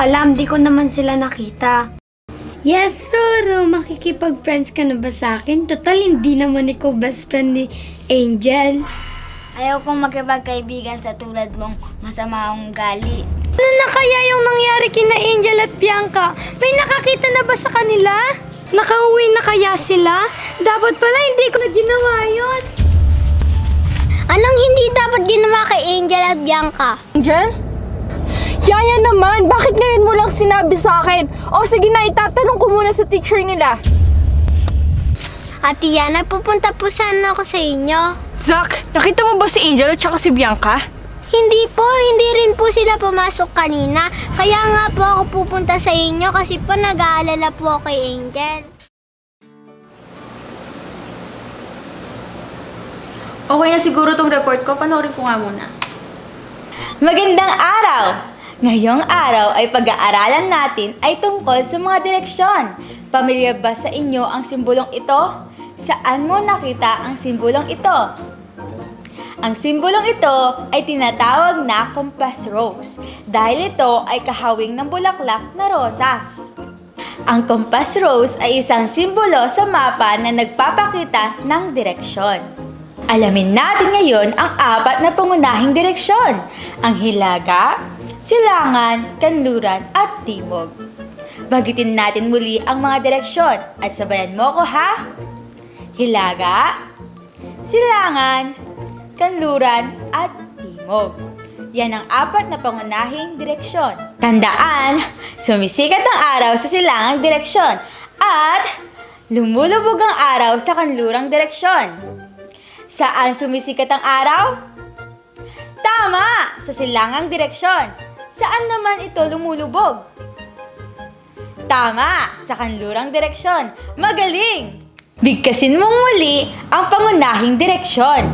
alam, di ko naman sila nakita. Yes, Roro, makikipag-friends ka na ba sa akin? Total, hindi naman ikaw best friend ni Angel. Ayaw kong makipagkaibigan sa tulad mong masama ang ugali. Ano na kaya yung nangyari kina Angel at Bianca? May nakakita na ba sa kanila? Nakauwi na kaya sila? Dapat pala hindi ko na ginawa yun. Anong hindi dapat ginawa kay Angel at Bianca? Angel? Yaya naman, bakit ngayon mo lang sinabi sa akin? O sige na, itatanong ko muna sa teacher nila. Ate Yana, pupunta po sana ako sa inyo. Zach, nakita mo ba si Angel at saka si Bianca? Hindi po, hindi rin po sila pumasok kanina. Kaya nga po ako pupunta sa inyo kasi po nag-aalala po ako kay Angel. Okay na siguro tong report ko. Panoorin ko nga muna. Magandang araw! Ngayong araw ay pag-aaralan natin ay tungkol sa mga direksyon. Pamilyar ba sa inyo ang simbolong ito? Saan mo nakita ang simbolong ito? Ang simbolong ito ay tinatawag na compass rose dahil ito ay kahawig ng bulaklak na rosas. Ang compass rose ay isang simbolo sa mapa na nagpapakita ng direksyon. Alamin natin ngayon ang apat na pangunahing direksyon, ang hilaga, silangan, kanluran at timog. Bagitin natin muli ang mga direksyon at sabayan mo ko ha. Hilaga, silangan, kanluran at timog. Yan ang apat na pangunahing direksyon. Tandaan, sumisikat ang araw sa silangang direksyon at lumulubog ang araw sa kanlurang direksyon. Saan sumisikat ang araw? Tama! Sa silangang direksyon. Saan naman ito lumulubog? Tama! Sa kanlurang direksyon. Magaling! Bigkasin mong muli ang pangunahing direksyon.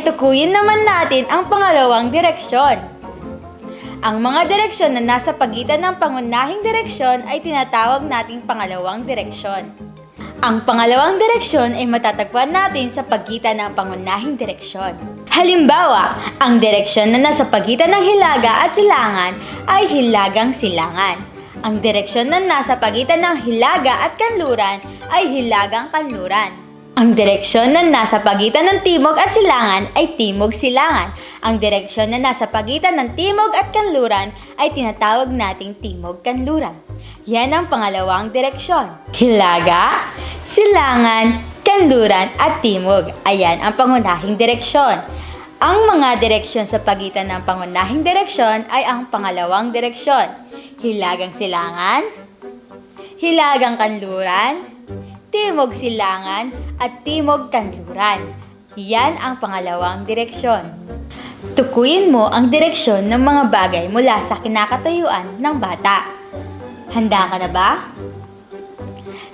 Tukuyin naman natin ang pangalawang direksyon. Ang mga direksyon na nasa pagitan ng pangunahing direksyon ay tinatawag nating pangalawang direksyon. Ang pangalawang direksyon ay matatagpuan natin sa pagitan ng pangunahing direksyon. Halimbawa, ang direksyon na nasa pagitan ng hilaga at silangan ay hilagang silangan. Ang direksyon na nasa pagitan ng hilaga at kanluran ay hilagang kanluran. Ang direksyon na nasa pagitan ng timog at silangan ay timog-silangan. Ang direksyon na nasa pagitan ng timog at kanluran ay tinatawag nating timog-kanluran. Yan ang pangalawang direksyon. Hilaga, silangan, kanluran at timog. Ayan ang pangunahing direksyon. Ang mga direksyon sa pagitan ng pangunahing direksyon ay ang pangalawang direksyon. Hilagang silangan, hilagang kanluran, timog silangan at timog kanluran. Yan ang pangalawang direksyon. Tukuyin mo ang direksyon ng mga bagay mula sa kinakatayuan ng bata. Handa ka na ba?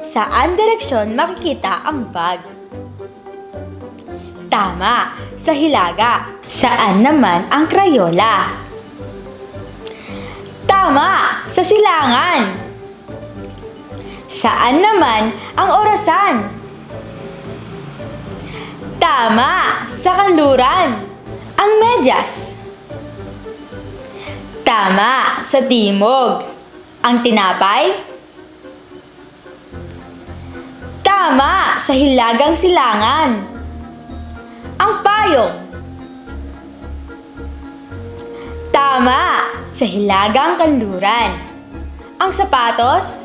Saan direksyon makikita ang bag? Tama, sa hilaga. Saan naman ang krayola? Tama, sa silangan. Saan naman ang orasan? Tama! Sa kanluran. Ang medyas. Tama! Sa timog. Ang tinapay? Tama! Sa hilagang silangan. Ang payong. Tama! Sa hilagang kanluran. Ang sapatos?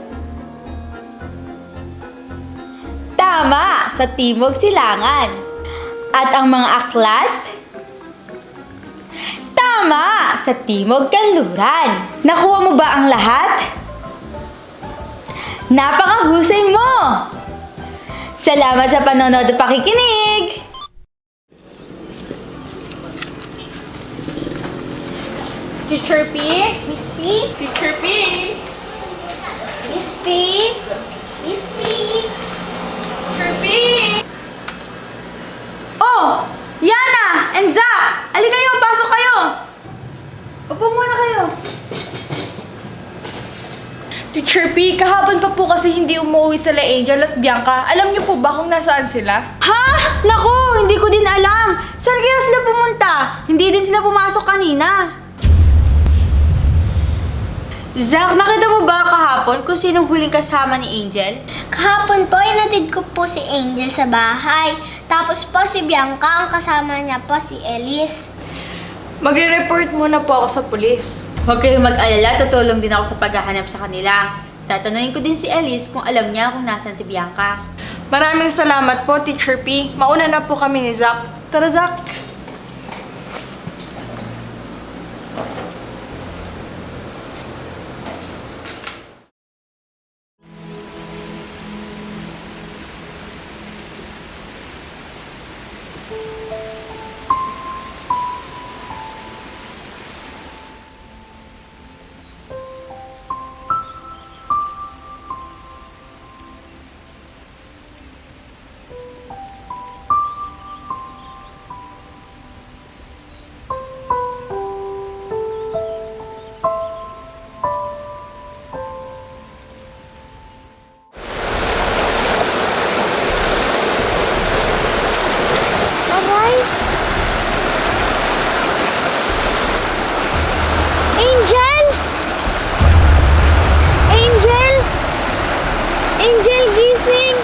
Tama! Sa timog silangan. At ang mga aklat? Tama! Sa timog kanluran. Nakuha mo ba ang lahat? Napakahusay mo! Salamat sa panonood at pakikinig! Teacher P? Miss P? Teacher P? Miss P? Miss P? Teacher P? Oh! Yana! And Zach! Ali kayo! Pasok kayo! kahapon pa po kasi hindi umuwi sila Angel at Bianca. Alam niyo po ba kung nasaan sila? Ha? Naku, hindi ko din alam. Saan kaya sila pumunta? Hindi din sila pumasok kanina. Zack, nakita mo ba kahapon kung sinong huling kasama ni Angel? Kahapon po, inatid ko po si Angel sa bahay. Tapos po si Bianca, ang kasama niya po si Elise. Magre-report muna po ako sa pulis. Huwag kayong mag-alala, tutulong din ako sa paghahanap sa kanila. Tatanungin ko din si Elise kung alam niya kung nasan si Bianca. Maraming salamat po, Teacher P. Mauna na po kami ni Zack. Tara, Zack. Aray! Angel! Angel! Angel, gising!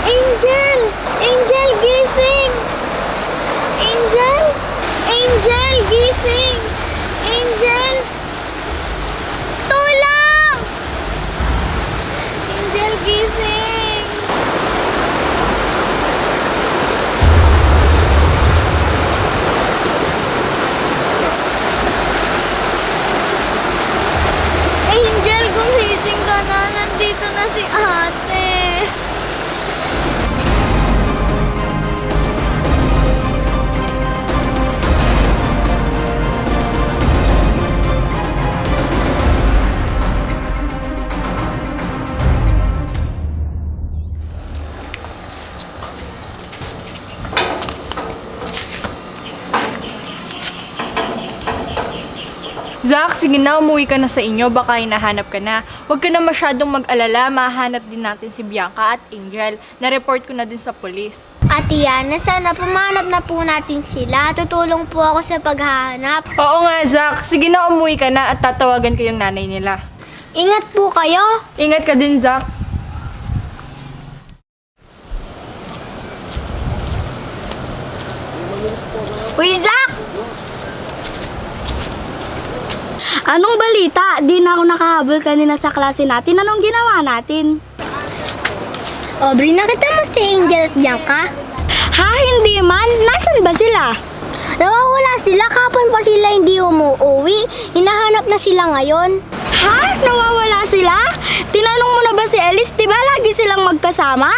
Angel! Angel, gising! Angel! Angel, gising! Angel! Tulong! Angel, gising! Angel, gumising ka na. Nandito na si ate. Zack, sige na, umuwi ka na sa inyo. Baka hinahanap ka na. Huwag ka na masyadong mag-alala. Mahanap din natin si Bianca at Angel. Na-report ko na din sa pulis. Ate Yana, sana pumanap na po natin sila. Tutulong po ako sa paghahanap. Oo nga, Zack. Sige na, umuwi ka na at tatawagan ko yung nanay nila. Ingat po kayo. Ingat ka din, Zack. Uy, Zack! Anong balita? Di na ako nakahabol kanina sa klase natin. Anong ginawa natin? Aubrey, nakita mo si Angel at Bianca? Ha? Hindi man? Nasaan ba sila? Nawawala sila. Kapon pa sila hindi umuwi. Hinahanap na sila ngayon. Ha? Nawawala sila? Tinanong mo na ba si Elise? Diba lagi silang magkasama?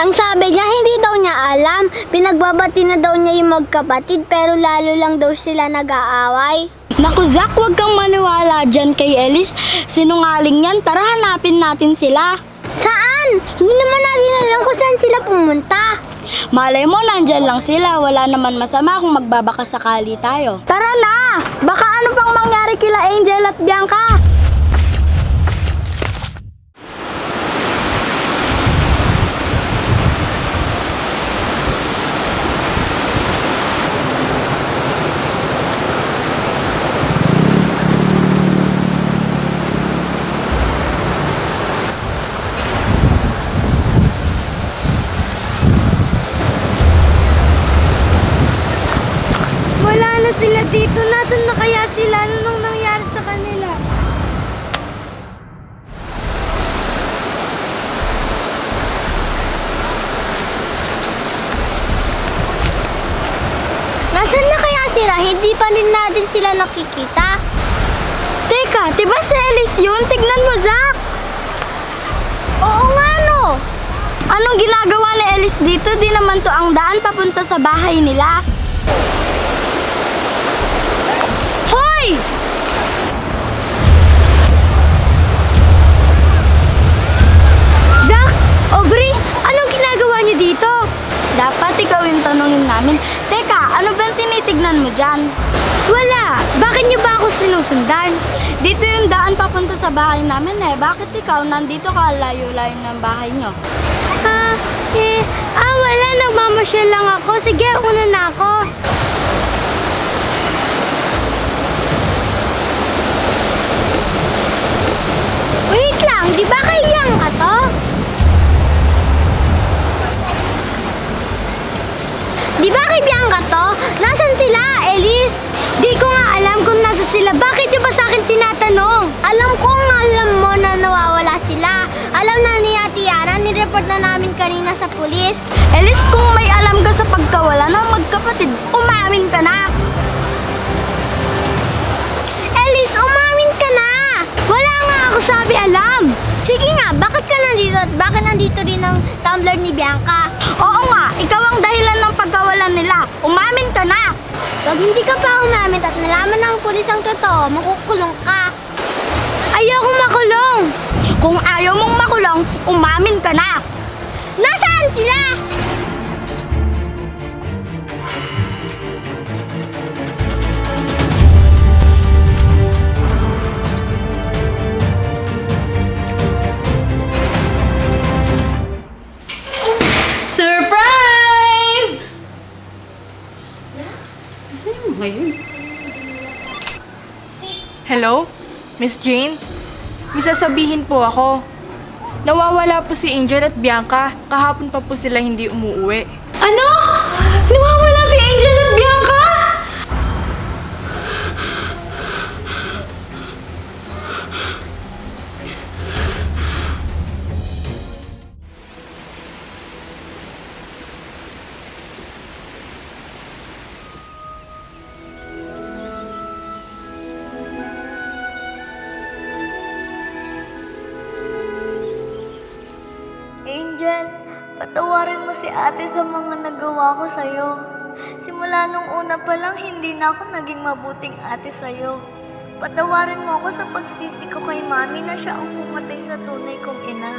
Ang sabi niya, hindi daw niya alam. Pinagbabati na daw niya yung magkapatid pero lalo lang daw sila nag-aaway. Naku, Zack, huwag kang maniwala dyan kay Elise. Sinungaling yan. Tara, hanapin natin sila. Saan? Hindi naman natin alam kung saan sila pumunta. Malay mo, nandyan lang sila. Wala naman masama kung magbabaka sakali tayo. Tara na! Baka ano pang mangyari kila Angel at Bianca? Wala na sila dito. Nasaan na kaya sila? Anong nangyari sa kanila? Nasaan na kaya sila? Hindi pa rin natin sila nakikita. Teka, diba si Elise yun? Tignan mo, Zack! Oo nga no. Anong ginagawa ni Elise dito? Di naman to ang daan papunta sa bahay nila. Hoy! Zack! Aubrey! Anong ginagawa niyo dito? Dapat ikaw yung tanongin namin. Teka, ano bang tinitignan mo dyan? Wala! Bakit niyo ba ako sinusundan? Dito yung daan papunta sa bahay namin eh. Bakit ikaw nandito ka layo-layo ng bahay nyo? Wala. Nagmamasyal lang ako. Sige, una na ako. Wait lang, di ba kay Bianca to? Di ba kay Bianca to? Nasaan sila, Elise? Di ko nga alam kung nasa sila. Bakit nyo ba sa akin tinatanong? Alam mo na nawawala sila. Alam na ni Ate Yana, nireport na namin kanina sa pulis. Elise, kung may alam ka sa pagkawala ng magkapatid, umamin ka na! Elise, umamin ka na! Wala nga ako sabi alam! Sige nga, bakit ka nandito at bakit nandito rin ang tumbler ni Bianca? Oo nga, ikaw ang dahilan ng pagkawala nila. Umamin ka na! Pag hindi ka pa umamin at nalaman ng pulis ang totoo, makukulong ka. Ayoko makulong! Kung ayaw mong makulong, umamin ka na! Nasaan sila? Surprise! Saan yung ngayon? Hello? Miss Jane? May sasabihin po ako. Nawawala po si Angel at Bianca. Kahapon pa po sila hindi umuuwi. Ano? Nawawala si Angel at Bianca? Angel, patawarin mo si ate sa mga nagawa ko sa'yo. Simula nung una pa lang, hindi na ako naging mabuting ate sa'yo. Patawarin mo ako sa pagsisi ko kay mami na siya ang pumatay sa tunay kong ina.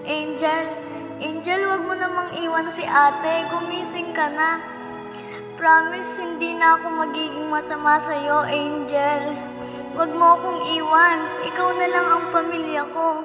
Angel, wag mo namang iwan si ate. Gumising ka na. Promise, hindi na ako magiging masama sa'yo, Angel. Wag mo akong iwan. Ikaw na lang ang pamilya ko.